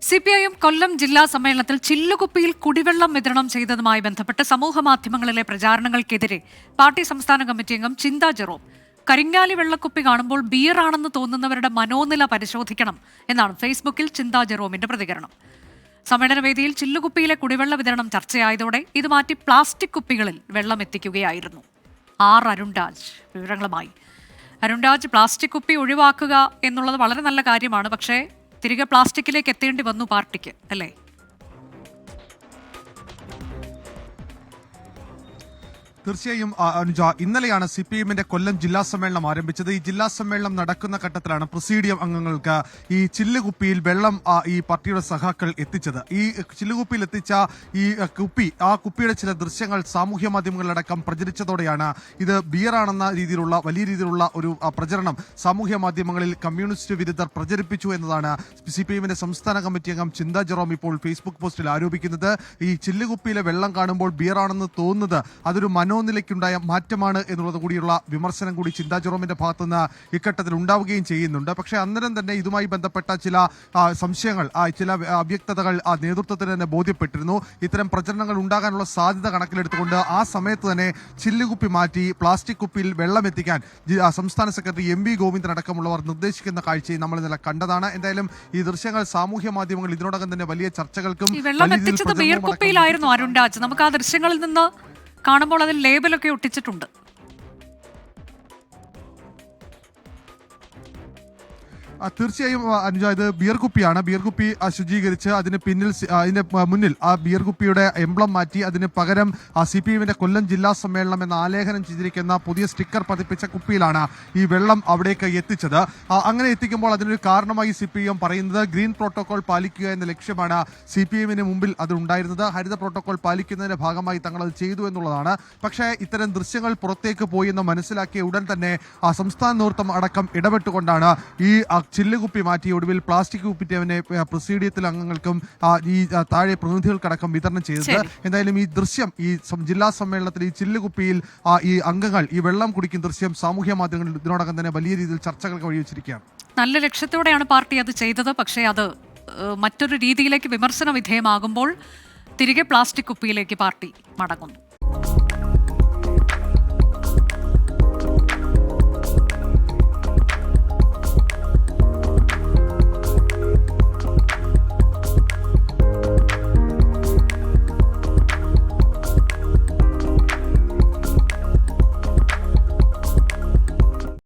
CPIM കൊല്ലം ജില്ലാ സമ്മേളനത്തിൽ ചില്ലുകുപ്പിയിൽ കുടിവെള്ളം വിതരണം ചെയ്തതുമായി ബന്ധപ്പെട്ട് സമൂഹമാധ്യമങ്ങളിലെ പ്രചാരണങ്ങൾക്കെതിരെ പാർട്ടി സംസ്ഥാന കമ്മിറ്റി അംഗം ചിന്താ ജെറോം കരിങ്ങാലി വെള്ളക്കുപ്പി കാണുമ്പോൾ ബിയറാണെന്ന് തോന്നുന്നവരുടെ മനോനില പരിശോധിക്കണം എന്നാണ് ഫേസ്ബുക്കിൽ ചിന്താ ജെറോമിന്റെ പ്രതികരണം. സമ്മേളനവേദിയിൽ ചില്ലുകുപ്പിയിലെ കുടിവെള്ള വിതരണം ചർച്ചയായതോടെ ഇത് മാറ്റി പ്ലാസ്റ്റിക് കുപ്പികളിൽ വെള്ളം എത്തിക്കുകയായിരുന്നു. അരുൺരാജ് വിവരങ്ങളുമായി. അരുൺരാജ്, പ്ലാസ്റ്റിക് കുപ്പി ഒഴിവാക്കുക എന്നുള്ളത് വളരെ നല്ല കാര്യമാണ്, പക്ഷേ തിരികെ പ്ലാസ്റ്റിക്കിലേക്ക് എത്തേണ്ടി വന്നു പാർട്ടിക്ക്, അല്ലേ? തീർച്ചയായും അനുജ, ഇന്നലെയാണ് CPIMന്റെ കൊല്ലം ജില്ലാ സമ്മേളനം ആരംഭിച്ചത്. ഈ ജില്ലാ സമ്മേളനം നടക്കുന്ന ഘട്ടത്തിലാണ് പ്രസീഡിയം അംഗങ്ങൾക്ക് ഈ ചില്ലുകുപ്പിയിൽ വെള്ളം ഈ പാർട്ടിയുടെ സഖാക്കൾ എത്തിച്ചത്. ഈ ചില്ലുകുപ്പിയിൽ എത്തിച്ച ഈ കുപ്പിയുടെ ചില ദൃശ്യങ്ങൾ സാമൂഹ്യ മാധ്യമങ്ങളിലടക്കം പ്രചരിച്ചതോടെയാണ് ഇത് ബിയറാണെന്ന രീതിയിലുള്ള വലിയ രീതിയിലുള്ള ഒരു പ്രചരണം സാമൂഹ്യ മാധ്യമങ്ങളിൽ കമ്മ്യൂണിസ്റ്റ് വിരുദ്ധർ പ്രചരിപ്പിച്ചു എന്നതാണ് CPIMന്റെ സംസ്ഥാന കമ്മിറ്റി അംഗം ചിന്താ ജെറോം ഇപ്പോൾ ഫേസ്ബുക്ക് പോസ്റ്റിൽ ആരോപിക്കുന്നത്. ഈ ചില്ലുകുപ്പിയിലെ വെള്ളം കാണുമ്പോൾ ബിയറാണെന്ന് തോന്നുന്നത് അതൊരു മനോനിലയ്ക്കുണ്ടായ മാറ്റമാണ് എന്നുള്ളത് കൂടിയുള്ള വിമർശനം കൂടി ചിന്താ ജെറോമിന്റെ ഭാഗത്തുനിന്ന് ഇക്കട്ടത്തിൽ ഉണ്ടാവുകയും ചെയ്യുന്നുണ്ട്. പക്ഷേ അന്നേരം തന്നെ ഇതുമായി ബന്ധപ്പെട്ട ചില സംശയങ്ങൾ, ചില അവ്യക്തതകൾ നേതൃത്വത്തിന് തന്നെ ബോധ്യപ്പെട്ടിരുന്നു. ഇത്തരം പ്രചരണങ്ങൾ ഉണ്ടാകാനുള്ള സാധ്യത കണക്കിലെടുത്തുകൊണ്ട് ആ സമയത്ത് തന്നെ ചില്ലുകുപ്പി മാറ്റി പ്ലാസ്റ്റിക് കുപ്പിയിൽ വെള്ളം എത്തിക്കാൻ സംസ്ഥാന സെക്രട്ടറി MV ഗോവിന്ദൻ അടക്കമുള്ളവർ നിർദ്ദേശിക്കുന്ന കാഴ്ചയും നമ്മൾ ഇന്നലെ കണ്ടതാണ്. എന്തായാലും ഈ ദൃശ്യങ്ങൾ സാമൂഹ്യ മാധ്യമങ്ങൾ ഇതിനോടകം തന്നെ വലിയ ചർച്ചകൾക്കും അരുൺരാജ്, നമുക്ക് ആ ദൃശ്യങ്ങളിൽ നിന്ന് കാണുമ്പോൾ അതിൽ ലേബലൊക്കെ ഒട്ടിച്ചിട്ടുണ്ട്. തീർച്ചയായും അനുജ, ഇത് ബിയർ കുപ്പിയാണ്. ബിയർ കുപ്പി ശുചീകരിച്ച് അതിന് മുന്നിൽ ആ ബിയർ കുപ്പിയുടെ എംബ്ലം മാറ്റി അതിന് പകരം CPIMന്റെ കൊല്ലം ജില്ലാ സമ്മേളനം എന്ന ആലേഖനം ചെയ്തിരിക്കുന്ന പുതിയ സ്റ്റിക്കർ പതിപ്പിച്ച കുപ്പിയിലാണ് ഈ വെള്ളം അവിടേക്ക് എത്തിച്ചത്. അങ്ങനെ എത്തിക്കുമ്പോൾ അതിനൊരു കാരണമായി CPIM പറയുന്നത് ഗ്രീൻ പ്രോട്ടോകോൾ പാലിക്കുക എന്ന ലക്ഷ്യമാണ് CPIMന് മുമ്പിൽ അത് ഉണ്ടായിരുന്നത്. ഹരിത പ്രോട്ടോകോൾ പാലിക്കുന്നതിന്റെ ഭാഗമായി തങ്ങൾ അത് ചെയ്തു എന്നുള്ളതാണ്. പക്ഷേ ഇത്തരം ദൃശ്യങ്ങൾ പുറത്തേക്ക് പോയി എന്ന് മനസ്സിലാക്കിയ ഉടൻ തന്നെ സംസ്ഥാന നേതൃത്വം അടക്കം ഇടപെട്ടുകൊണ്ടാണ് ഈ ചില്ലുകുപ്പി മാറ്റി ഒടുവിൽ പ്ലാസ്റ്റിക് കുപ്പിറ്റവനെ പ്രസീഡിയത്തിൽ അംഗങ്ങൾക്കും ഈ താഴെ പ്രതിനിധികൾക്കടക്കം വിതരണം ചെയ്തത്. എന്തായാലും ഈ ദൃശ്യം ഈ ജില്ലാ സമ്മേളനത്തിൽ ഈ ചില്ലുകുപ്പിയിൽ ഈ അംഗങ്ങൾ ഈ വെള്ളം കുടിക്കുന്ന ദൃശ്യം സാമൂഹ്യ മാധ്യമങ്ങളിൽ ഇതിനോടകം തന്നെ വലിയ രീതിയിൽ ചർച്ചകൾക്ക് വഴിവെച്ചിരിക്കുകയാണ്. നല്ല ലക്ഷ്യത്തോടെയാണ് പാർട്ടി അത് ചെയ്തത്. പക്ഷേ അത് മറ്റൊരു രീതിയിലേക്ക് വിമർശന വിധേയമാകുമ്പോൾ തിരികെ പ്ലാസ്റ്റിക് കുപ്പിയിലേക്ക് പാർട്ടി മടങ്ങുന്നു.